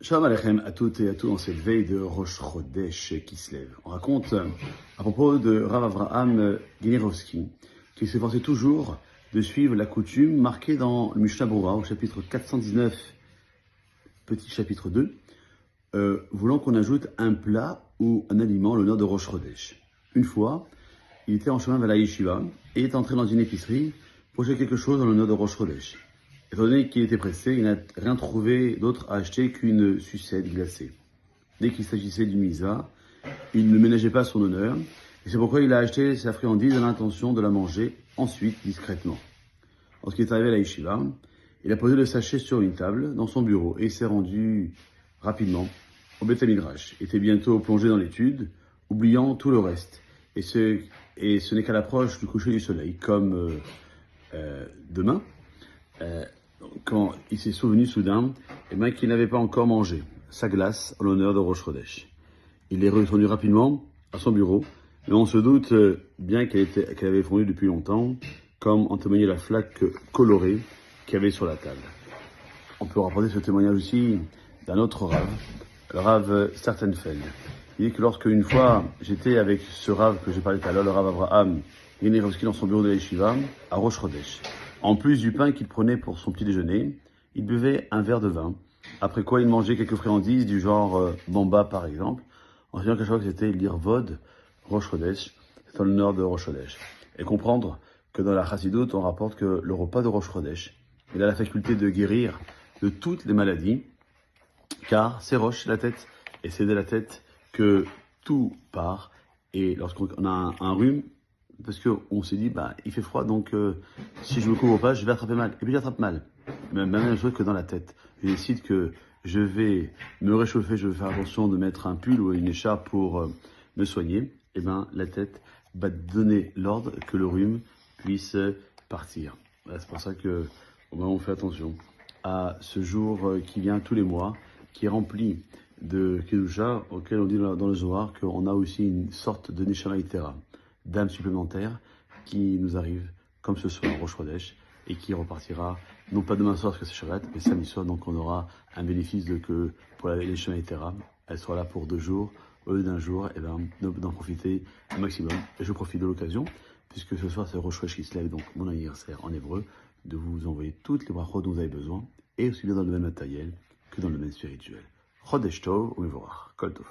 Shalom Aleichem à toutes et à tous dans cette veille de Rosh Chodesh qui se lève. On raconte à propos de Rav Avraham Generowski qui s'efforçait toujours de suivre la coutume marquée dans le Mishnah Berurah au chapitre 419, petit chapitre 2, voulant qu'on ajoute un plat ou un aliment en l'honneur de Rosh Chodesh. Une fois, il était en chemin vers la Yeshiva et est entré dans une épicerie pour acheter quelque chose en l'honneur de Rosh Chodesh. Étant donné qu'il était pressé, il n'a rien trouvé d'autre à acheter qu'une sucette glacée. Dès qu'il s'agissait d'une misa, il ne ménageait pas son honneur, et c'est pourquoi il a acheté sa friandise dans l'intention de la manger ensuite discrètement. Lorsqu'il est arrivé à la yeshiva, il a posé le sachet sur une table dans son bureau et s'est rendu rapidement au Beth Midrash. Il était bientôt plongé dans l'étude, oubliant tout le reste. Et ce n'est qu'à l'approche du coucher du soleil, comme demain, quand il s'est souvenu soudain qu'il n'avait pas encore mangé sa glace en l'honneur de Rosh Chodesh. Il est retourné rapidement à son bureau, mais on se doute bien qu'elle avait fondu depuis longtemps, comme en témoignait la flaque colorée qu'il y avait sur la table. On peut rapporter ce témoignage aussi d'un autre Rav, le Rav Startenfeld. Il dit que lorsque une fois j'étais avec ce Rav que j'ai parlé tout à l'heure, le Rav Avraham Generowski dans son bureau de la Yeshiva à Rosh Chodesh. En plus du pain qu'il prenait pour son petit déjeuner, il buvait un verre de vin, après quoi il mangeait quelques friandises du genre bamba par exemple, en disant qu'à chaque fois que c'était l'irvod Rosh Chodesh, c'est en l'honneur de Rosh Chodesh. Et comprendre que dans la Chassidoute, on rapporte que le repas de Rosh Chodesh, il a la faculté de guérir de toutes les maladies, car c'est Rosh la tête, et c'est de la tête que tout part, et lorsqu'on a un rhume, parce qu'on s'est dit, il fait froid, donc si je me couvre pas, je vais attraper mal. Et puis j'attrape mal. Même chose que dans la tête. Je décide que je vais me réchauffer, je vais faire attention de mettre un pull ou une écharpe pour me soigner. Et la tête va donner l'ordre que le rhume puisse partir. Voilà, c'est pour ça que on fait attention à ce jour qui vient tous les mois, qui est rempli de Kedusha, auquel on dit dans le Zohar qu'on a aussi une sorte de Neshama Yetera, d'âme supplémentaire qui nous arrive comme ce soir, Rosh Chodesh, et qui repartira, non pas demain soir parce que c'est Shabbat, mais samedi soir, donc on aura un bénéfice de que pour la Neshama Yetera, elle sera là pour 2 jours, au lieu d'un jour, et d'en profiter au maximum. Et je profite de l'occasion, puisque ce soir c'est Rosh Chodesh qui se lève, donc mon anniversaire en hébreu, de vous envoyer toutes les brachot dont vous avez besoin, et aussi bien dans le domaine matériel que dans le domaine spirituel. Chodesh Tov, Umevorach, Kol Tov.